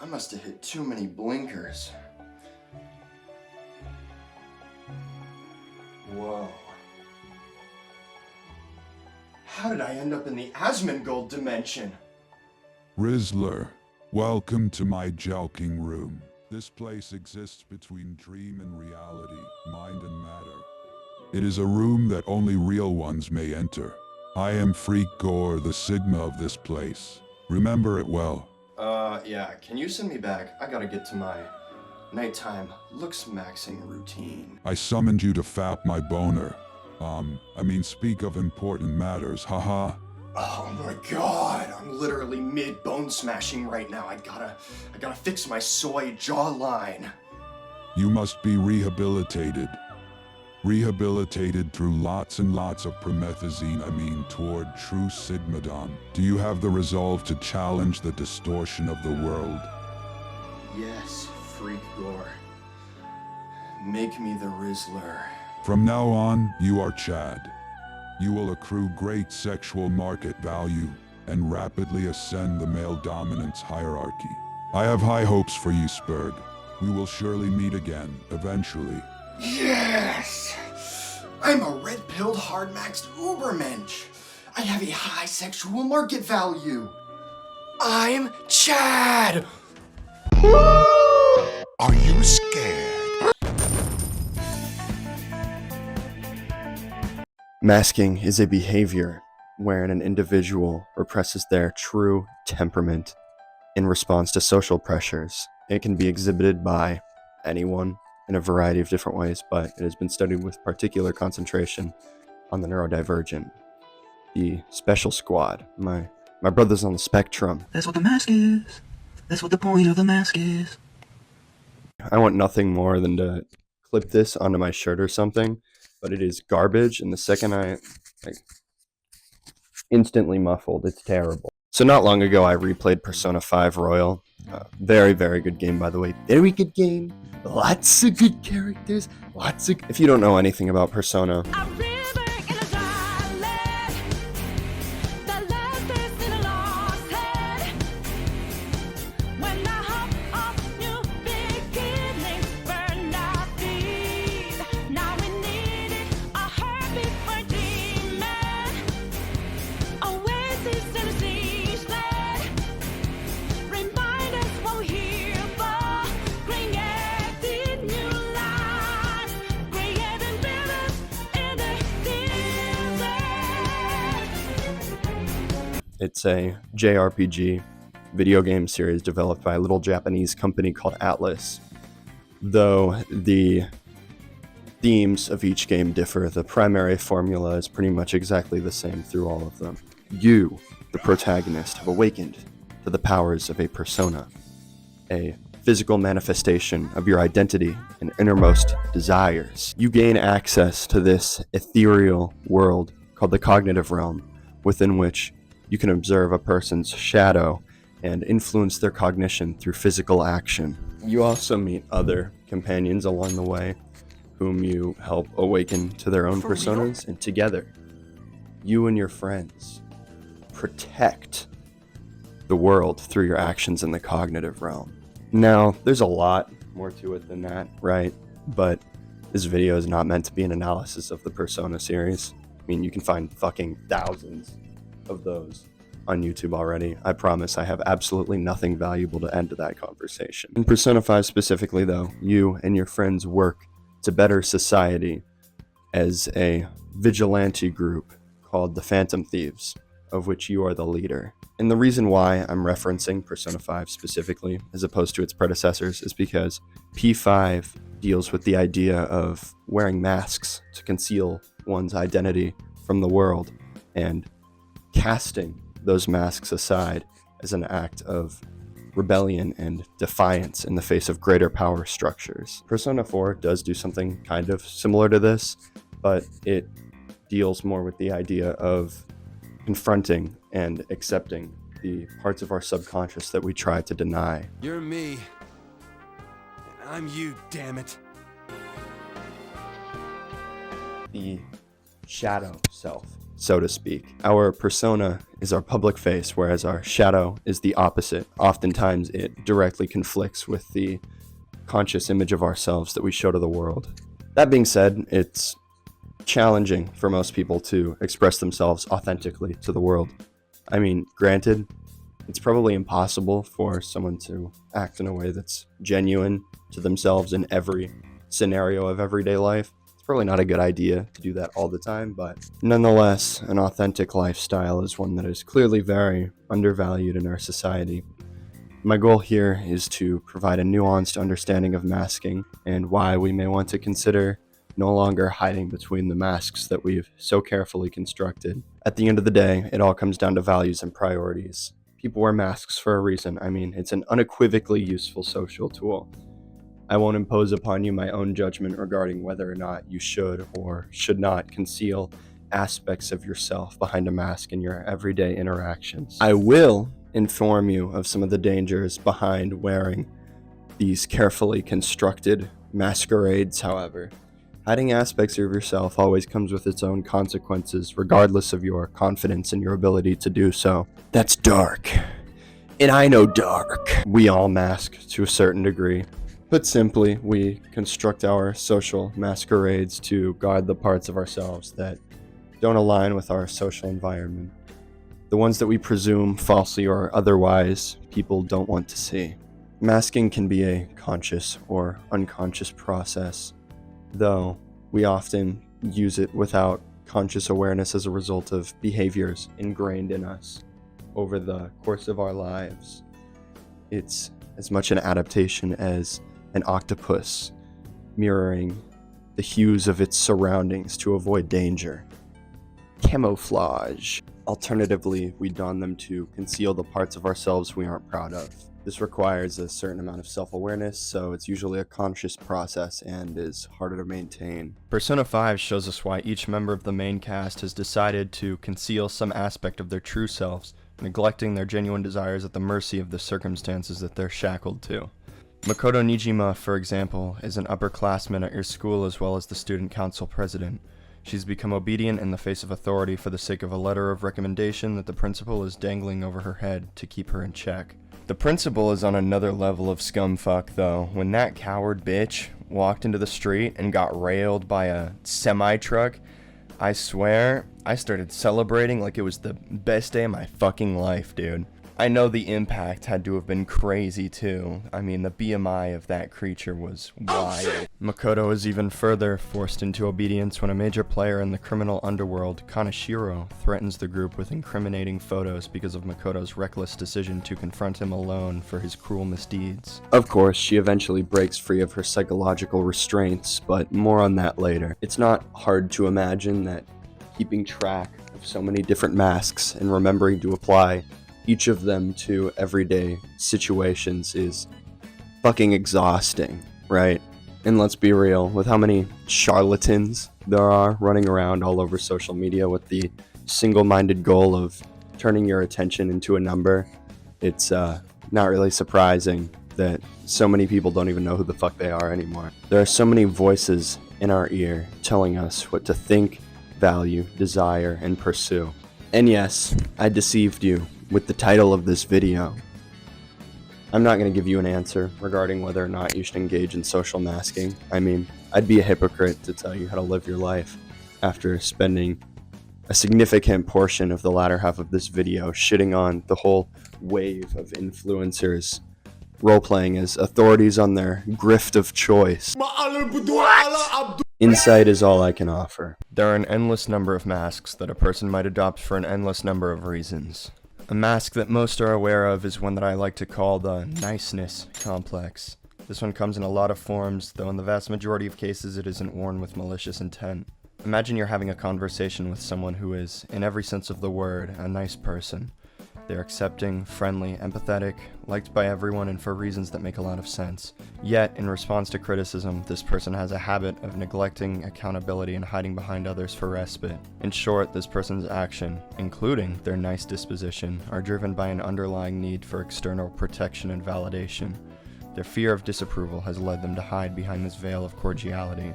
must have hit too many blinkers. Whoa. How did I end up in the Asmongold dimension? Rizzler, welcome to my joking room. This place exists between dream and reality, mind and matter. It is a room that only real ones may enter. I am Freak Gore, the Sigma of this place. Remember it well. Yeah, can you send me back? I gotta get to my nighttime looks maxing routine. I summoned you to fap my boner. Speak of important matters, haha. Oh my god, I'm literally mid bone smashing right now. I gotta fix my soy jawline. You must be rehabilitated. Rehabilitated through lots and lots of promethazine, toward true Sigmadom. Do you have the resolve to challenge the distortion of the world? Yes, Freak Gore. Make me the Rizzler. From now on, you are Chad. You will accrue great sexual market value and rapidly ascend the male dominance hierarchy. I have high hopes for you, Spurg. We will surely meet again, eventually. Yes! I'm a red-pilled, hard-maxed Ubermensch. I have a high sexual market value. I'm Chad! Are you scared? Masking is a behavior wherein an individual represses their true temperament in response to social pressures. It can be exhibited by anyone in a variety of different ways, but it has been studied with particular concentration on the neurodivergent, the special squad, my brothers on the spectrum. That's what the mask is. That's what the point of the mask is. I want nothing more than to clip this onto my shirt or something, but it is garbage, and the second I instantly muffled. It's terrible. So not long ago, I replayed Persona 5 Royal. Very, very good game, by the way. Very good game. Lots of good characters. If you don't know anything about Persona, it's a JRPG video game series developed by a little Japanese company called Atlus. Though the themes of each game differ, the primary formula is pretty much exactly the same through all of them. You, the protagonist, have awakened to the powers of a persona, a physical manifestation of your identity and innermost desires. You gain access to this ethereal world called the cognitive realm, within which you can observe a person's shadow and influence their cognition through physical action. You also meet other companions along the way, whom you help awaken to their own personas, and together, you and your friends protect the world through your actions in the cognitive realm. Now, there's a lot more to it than that, right? But this video is not meant to be an analysis of the Persona series. You can find fucking thousands of those on YouTube already. I promise I have absolutely nothing valuable to add to that conversation. In Persona 5 specifically, though, you and your friends work to better society as a vigilante group called the Phantom Thieves, of which you are the leader. And the reason why I'm referencing Persona 5 specifically, as opposed to its predecessors, is because P5 deals with the idea of wearing masks to conceal one's identity from the world, and casting those masks aside as an act of rebellion and defiance in the face of greater power structures. Persona 4 does do something kind of similar to this, but it deals more with the idea of confronting and accepting the parts of our subconscious that we try to deny. You're me, and I'm you, damn it. The shadow self so to speak. Our persona is our public face, whereas our shadow is the opposite. Oftentimes, it directly conflicts with the conscious image of ourselves that we show to the world. That being said, it's challenging for most people to express themselves authentically to the world. I mean, granted, it's probably impossible for someone to act in a way that's genuine to themselves in every scenario of everyday life. It's probably not a good idea to do that all the time, but nonetheless, an authentic lifestyle is one that is clearly very undervalued in our society. My goal here is to provide a nuanced understanding of masking and why we may want to consider no longer hiding between the masks that we've so carefully constructed. At the end of the day, it all comes down to values and priorities. People wear masks for a reason. I mean, it's an unequivocally useful social tool. I won't impose upon you my own judgment regarding whether or not you should or should not conceal aspects of yourself behind a mask in your everyday interactions. I will inform you of some of the dangers behind wearing these carefully constructed masquerades, however. Hiding aspects of yourself always comes with its own consequences, regardless of your confidence in your ability to do so. That's dark. And I know dark. We all mask to a certain degree. Put simply, we construct our social masquerades to guard the parts of ourselves that don't align with our social environment. The ones that we presume, falsely or otherwise, people don't want to see. Masking can be a conscious or unconscious process, though we often use it without conscious awareness as a result of behaviors ingrained in us over the course of our lives. It's as much an adaptation as an octopus mirroring the hues of its surroundings to avoid danger. Camouflage. Alternatively, we don them to conceal the parts of ourselves we aren't proud of. This requires a certain amount of self-awareness, so it's usually a conscious process and is harder to maintain. Persona 5 shows us why each member of the main cast has decided to conceal some aspect of their true selves, neglecting their genuine desires at the mercy of the circumstances that they're shackled to. Makoto Nijima, for example, is an upperclassman at your school as well as the student council president. She's become obedient in the face of authority for the sake of a letter of recommendation that the principal is dangling over her head to keep her in check. The principal is on another level of scumfuck, though. When that coward bitch walked into the street and got railed by a semi-truck, I swear, I started celebrating like it was the best day of my fucking life, dude. I know the impact had to have been crazy, too. I mean, the BMI of that creature was wild. Makoto is even further forced into obedience when a major player in the criminal underworld, Kaneshiro, threatens the group with incriminating photos because of Makoto's reckless decision to confront him alone for his cruel misdeeds. Of course, she eventually breaks free of her psychological restraints, but more on that later. It's not hard to imagine that keeping track of so many different masks and remembering to apply each of them to everyday situations is fucking exhausting, right? And let's be real, with how many charlatans there are running around all over social media with the single-minded goal of turning your attention into a number, it's not really surprising that so many people don't even know who the fuck they are anymore. There are so many voices in our ear telling us what to think, value, desire, and pursue. And yes, I deceived you with the title of this video. I'm not going to give you an answer regarding whether or not you should engage in social masking. I mean, I'd be a hypocrite to tell you how to live your life after spending a significant portion of the latter half of this video shitting on the whole wave of influencers role-playing as authorities on their grift of choice. Insight is all I can offer. There are an endless number of masks that a person might adopt for an endless number of reasons. A mask that most are aware of is one that I like to call the niceness complex. This one comes in a lot of forms, though in the vast majority of cases it isn't worn with malicious intent. Imagine you're having a conversation with someone who is, in every sense of the word, a nice person. They're accepting, friendly, empathetic, liked by everyone and for reasons that make a lot of sense. Yet, in response to criticism, this person has a habit of neglecting accountability and hiding behind others for respite. In short, this person's action, including their nice disposition, are driven by an underlying need for external protection and validation. Their fear of disapproval has led them to hide behind this veil of cordiality.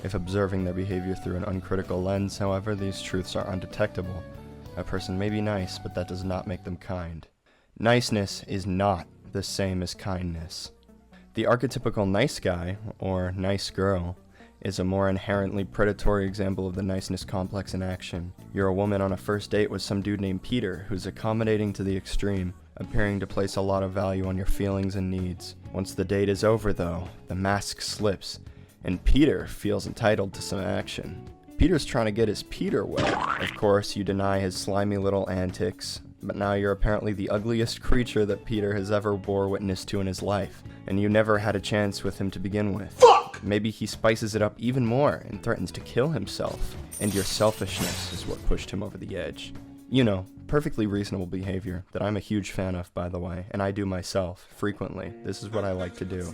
If observing their behavior through an uncritical lens, however, these truths are undetectable. A person may be nice, but that does not make them kind. Niceness is not the same as kindness. The archetypical nice guy, or nice girl, is a more inherently predatory example of the niceness complex in action. You're a woman on a first date with some dude named Peter, who's accommodating to the extreme, appearing to place a lot of value on your feelings and needs. Once the date is over, though, the mask slips, and Peter feels entitled to some action. Peter's trying to get his Peter wet. Of course, you deny his slimy little antics, but now you're apparently the ugliest creature that Peter has ever bore witness to in his life, and you never had a chance with him to begin with. Fuck! Maybe he spices it up even more and threatens to kill himself, and your selfishness is what pushed him over the edge. You know, perfectly reasonable behavior that I'm a huge fan of, by the way, and I do myself, frequently. This is what I like to do.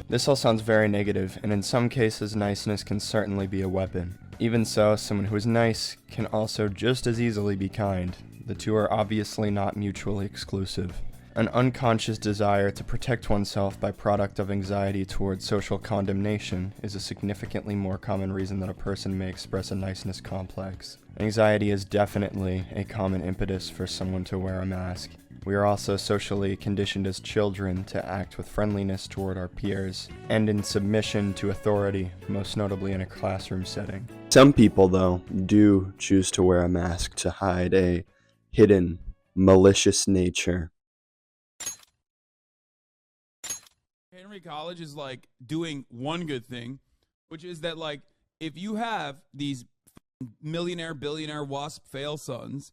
This all sounds very negative, and in some cases, niceness can certainly be a weapon. Even so, someone who is nice can also just as easily be kind. The two are obviously not mutually exclusive. An unconscious desire to protect oneself by product of anxiety towards social condemnation is a significantly more common reason that a person may express a niceness complex. Anxiety is definitely a common impetus for someone to wear a mask. We are also socially conditioned as children to act with friendliness toward our peers, and in submission to authority, most notably in a classroom setting. Some people, though, do choose to wear a mask to hide a hidden, malicious nature. Henry College is like doing one good thing, which is that like if you have these millionaire, billionaire, WASP fail sons,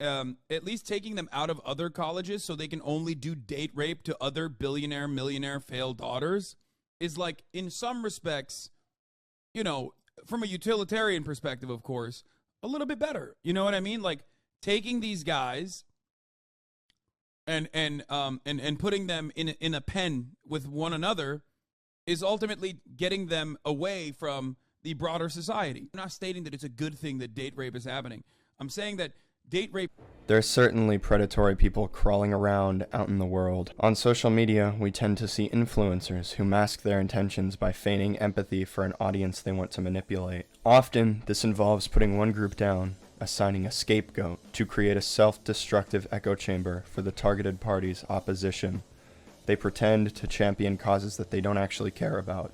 at least taking them out of other colleges so they can only do date rape to other billionaire, millionaire failed daughters is like, in some respects, you know, from a utilitarian perspective, of course, a little bit better. You know what I mean? Like taking these guys and putting them in a pen with one another is ultimately getting them away from the broader society. I'm not stating that it's a good thing that date rape is happening. I'm saying that date rape... There are certainly predatory people crawling around out in the world. On social media, we tend to see influencers who mask their intentions by feigning empathy for an audience they want to manipulate. Often, this involves putting one group down, assigning a scapegoat, to create a self-destructive echo chamber for the targeted party's opposition. They pretend to champion causes that they don't actually care about.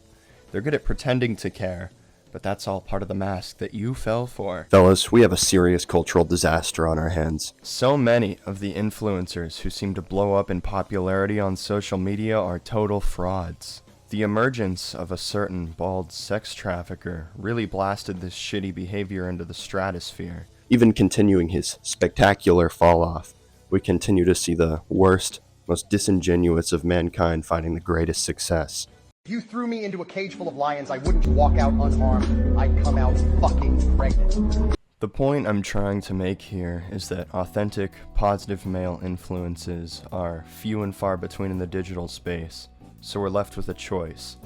They're good at pretending to care, but that's all part of the mask that you fell for. Fellas, we have a serious cultural disaster on our hands. So many of the influencers who seem to blow up in popularity on social media are total frauds. The emergence of a certain bald sex trafficker really blasted this shitty behavior into the stratosphere. Even continuing his spectacular fall-off, we continue to see the worst, most disingenuous of mankind finding the greatest success. If you threw me into a cage full of lions, I wouldn't walk out unharmed. I'd come out fucking pregnant. The point I'm trying to make here is that authentic, positive male influences are few and far between in the digital space, so we're left with a choice.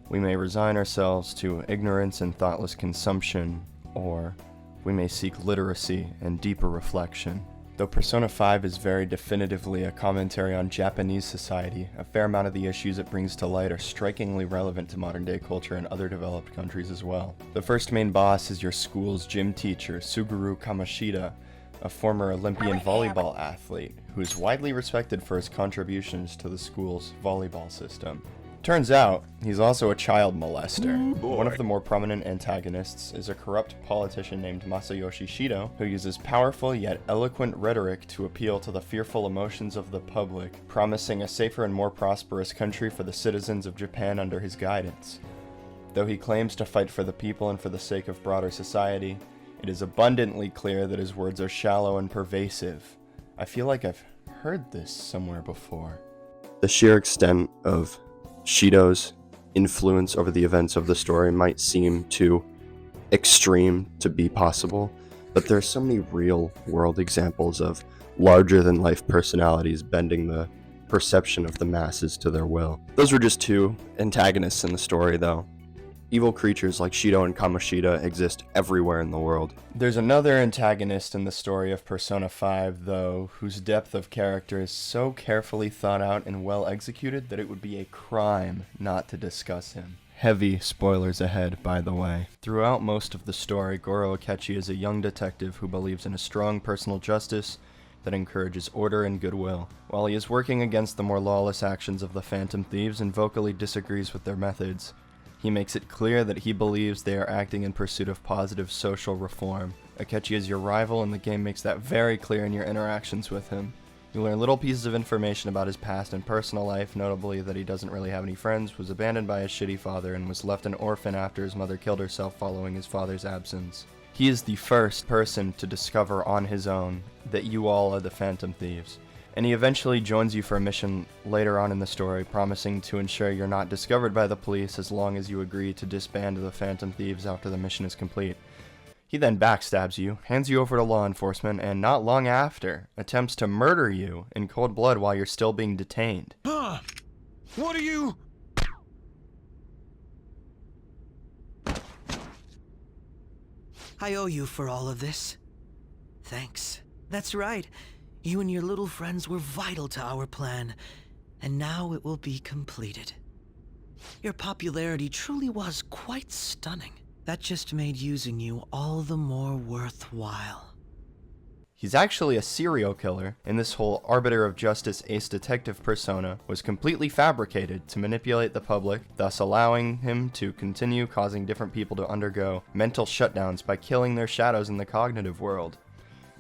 We may resign ourselves to ignorance and thoughtless consumption, or we may seek literacy and deeper reflection. Though Persona 5 is very definitively a commentary on Japanese society, a fair amount of the issues it brings to light are strikingly relevant to modern-day culture in other developed countries as well. The first main boss is your school's gym teacher, Suguru Kamoshida, a former Olympian volleyball athlete who is widely respected for his contributions to the school's volleyball system. Turns out, he's also a child molester. One of the more prominent antagonists is a corrupt politician named Masayoshi Shido, who uses powerful yet eloquent rhetoric to appeal to the fearful emotions of the public, promising a safer and more prosperous country for the citizens of Japan under his guidance. Though he claims to fight for the people and for the sake of broader society, it is abundantly clear that his words are shallow and pervasive. I feel like I've heard this somewhere before. The sheer extent of Shido's influence over the events of the story might seem too extreme to be possible, but there are so many real-world examples of larger-than-life personalities bending the perception of the masses to their will. Those were just two antagonists in the story, though. Evil creatures like Shido and Kamoshida exist everywhere in the world. There's another antagonist in the story of Persona 5, though, whose depth of character is so carefully thought out and well executed that it would be a crime not to discuss him. Heavy spoilers ahead, by the way. Throughout most of the story, Goro Akechi is a young detective who believes in a strong personal justice that encourages order and goodwill. While he is working against the more lawless actions of the Phantom Thieves and vocally disagrees with their methods, he makes it clear that he believes they are acting in pursuit of positive social reform. Akechi is your rival, and the game makes that very clear in your interactions with him. You learn little pieces of information about his past and personal life, notably that he doesn't really have any friends, was abandoned by his shitty father, and was left an orphan after his mother killed herself following his father's absence. He is the first person to discover on his own that you all are the Phantom Thieves, and he eventually joins you for a mission later on in the story, promising to ensure you're not discovered by the police as long as you agree to disband the Phantom Thieves after the mission is complete. He then backstabs you, hands you over to law enforcement, and not long after, attempts to murder you in cold blood while you're still being detained. What are you? I owe you for all of this. Thanks. That's right. You and your little friends were vital to our plan, and now it will be completed. Your popularity truly was quite stunning. That just made using you all the more worthwhile. He's actually a serial killer, and this whole arbiter of justice ace detective persona was completely fabricated to manipulate the public, thus allowing him to continue causing different people to undergo mental shutdowns by killing their shadows in the cognitive world.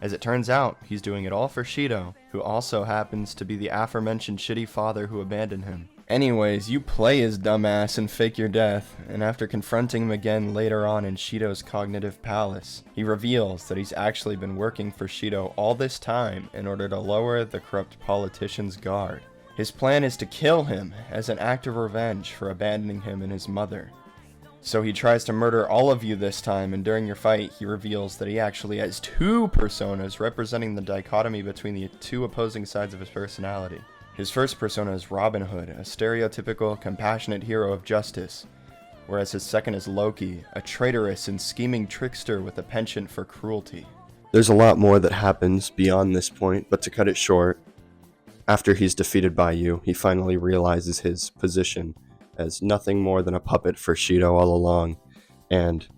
As it turns out, he's doing it all for Shido, who also happens to be the aforementioned shitty father who abandoned him. Anyways, you play his dumbass and fake your death, and after confronting him again later on in Shido's cognitive palace, he reveals that he's actually been working for Shido all this time in order to lower the corrupt politician's guard. His plan is to kill him as an act of revenge for abandoning him and his mother. So he tries to murder all of you this time, and during your fight, he reveals that he actually has two personas representing the dichotomy between the two opposing sides of his personality. His first persona is Robin Hood, a stereotypical, compassionate hero of justice, whereas his second is Loki, a traitorous and scheming trickster with a penchant for cruelty. There's a lot more that happens beyond this point, but to cut it short, after he's defeated by you, he finally realizes his position as nothing more than a puppet for Shido all along, and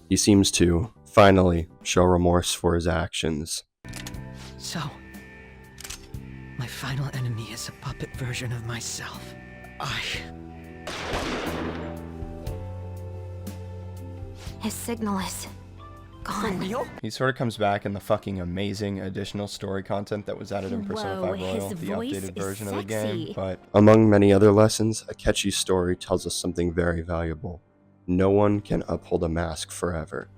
he seems to finally show remorse for his actions. So, my final enemy is a puppet version of myself. His signal is gone. He sort of comes back in the fucking amazing additional story content that was added in Persona 5 Royal, the updated version of the game, but among many other lessons, Akechi's story tells us something very valuable. No one can uphold a mask forever.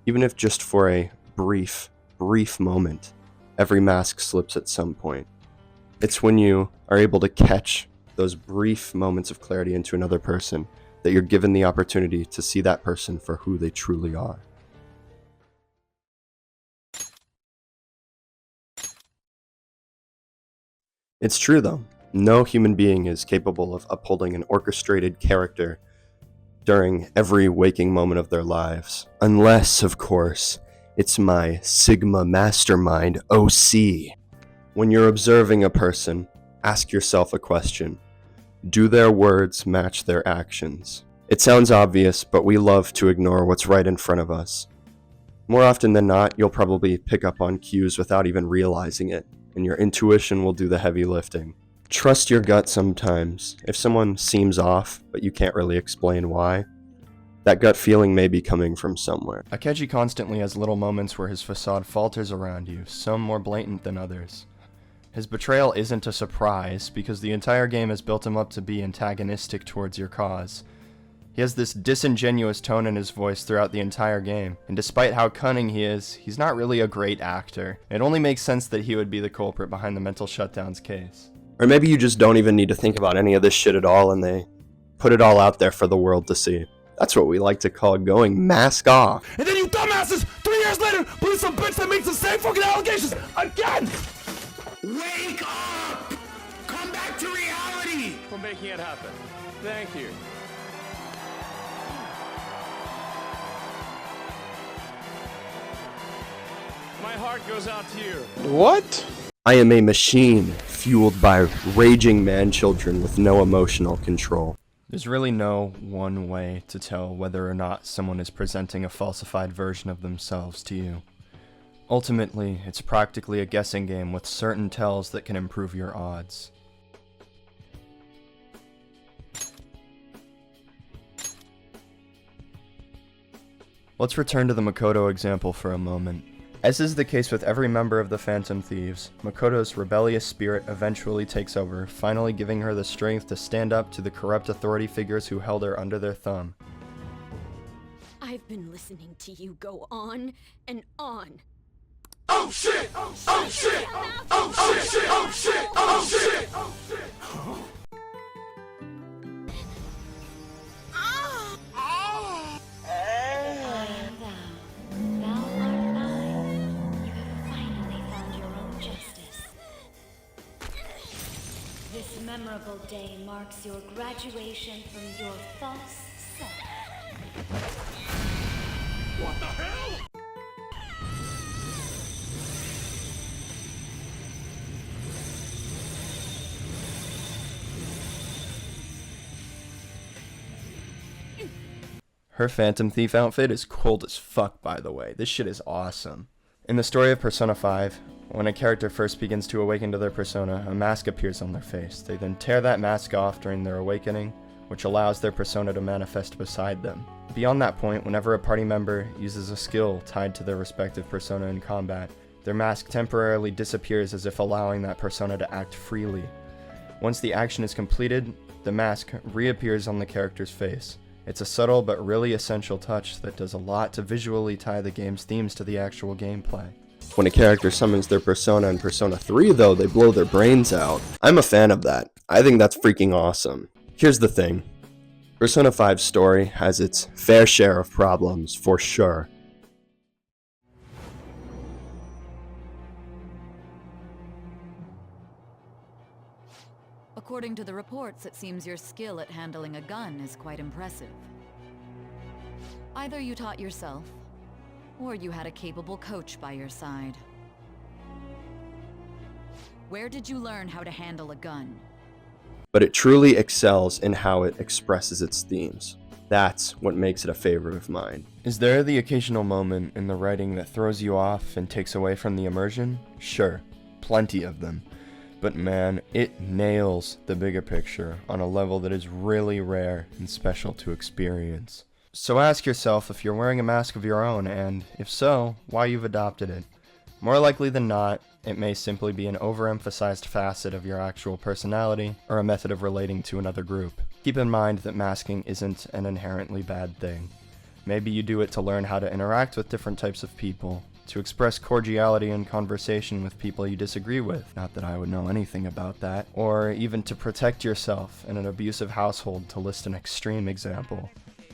Even if just for a brief moment, every mask slips at some point. It's when you are able to catch those brief moments of clarity into another person that you're given the opportunity to see that person for who they truly are. It's true though, no human being is capable of upholding an orchestrated character during every waking moment of their lives. Unless, of course, it's my Sigma mastermind, OC. When you're observing a person, ask yourself a question. Do their words match their actions? It sounds obvious, but we love to ignore what's right in front of us. More often than not, you'll probably pick up on cues without even realizing it, and your intuition will do the heavy lifting. Trust your gut sometimes. If someone seems off, but you can't really explain why, that gut feeling may be coming from somewhere. Akechi constantly has little moments where his facade falters around you, some more blatant than others. His betrayal isn't a surprise, because the entire game has built him up to be antagonistic towards your cause. He has this disingenuous tone in his voice throughout the entire game, and despite how cunning he is, he's not really a great actor. It only makes sense that he would be the culprit behind the mental shutdown's case. Or maybe you just don't even need to think about any of this shit at all, and they put it all out there for the world to see. That's what we like to call going mask off. And then you dumbasses, 3 years later, believe some bitch that makes the same fucking allegations again! Wake up! Come back to reality! For making it happen. Thank you. My heart goes out to you. What? I am a machine fueled by raging man-children with no emotional control. There's really no one way to tell whether or not someone is presenting a falsified version of themselves to you. Ultimately, it's practically a guessing game with certain tells that can improve your odds. Let's return to the Makoto example for a moment. As is the case with every member of the Phantom Thieves, Makoto's rebellious spirit eventually takes over, finally giving her the strength to stand up to the corrupt authority figures who held her under their thumb. I've been listening to you go on and on. Oh shit! Oh shit! Oh shit! Oh shit! Oh shit! Oh shit! This memorable day marks your graduation from your false self. What the hell? Her Phantom Thief outfit is cold as fuck, by the way. This shit is awesome. In the story of Persona 5, when a character first begins to awaken to their persona, a mask appears on their face. They then tear that mask off during their awakening, which allows their persona to manifest beside them. Beyond that point, whenever a party member uses a skill tied to their respective persona in combat, their mask temporarily disappears as if allowing that persona to act freely. Once the action is completed, the mask reappears on the character's face. It's a subtle but really essential touch that does a lot to visually tie the game's themes to the actual gameplay. When a character summons their persona in Persona 3 though, they blow their brains out. I'm a fan of that. I think that's freaking awesome. Here's the thing. Persona 5's story has its fair share of problems, for sure. According to the reports, it seems your skill at handling a gun is quite impressive. Either you taught yourself, or you had a capable coach by your side. Where did you learn how to handle a gun? But it truly excels in how it expresses its themes. That's what makes it a favorite of mine. Is there the occasional moment in the writing that throws you off and takes away from the immersion? Sure, plenty of them. But man, it nails the bigger picture on a level that is really rare and special to experience. So ask yourself if you're wearing a mask of your own, and if so, why you've adopted it. More likely than not, it may simply be an overemphasized facet of your actual personality, or a method of relating to another group. Keep in mind that masking isn't an inherently bad thing. Maybe you do it to learn how to interact with different types of people, to express cordiality in conversation with people you disagree with, not that I would know anything about that, or even to protect yourself in an abusive household, to list an extreme example.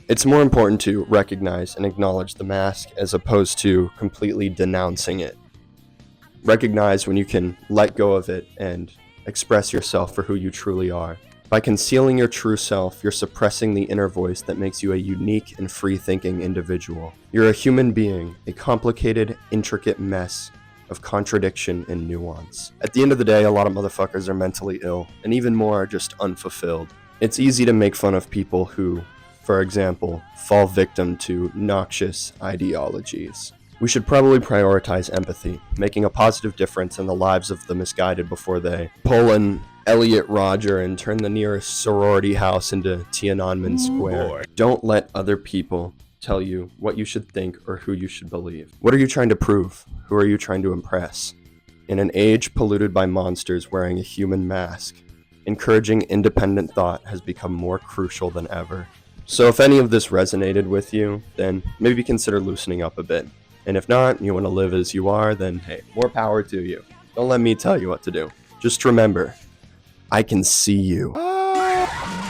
It's more important to recognize and acknowledge the mask as opposed to completely denouncing it. Recognize when you can let go of it and express yourself for who you truly are. By concealing your true self, you're suppressing the inner voice that makes you a unique and free-thinking individual. You're a human being, a complicated, intricate mess of contradiction and nuance. At the end of the day, a lot of motherfuckers are mentally ill, and even more are just unfulfilled. It's easy to make fun of people who, for example, fall victim to noxious ideologies. We should probably prioritize empathy, making a positive difference in the lives of the misguided before they pull an Elliot Rodger and turn the nearest sorority house into Tiananmen Square. Don't let other people tell you what you should think or who you should believe. What are you trying to prove? Who are you trying to impress? In an age polluted by monsters wearing a human mask, encouraging independent thought has become more crucial than ever. So if any of this resonated with you, then maybe consider loosening up a bit. And if not, you want to live as you are, then hey, more power to you. Don't let me tell you what to do. Just remember, I can see you.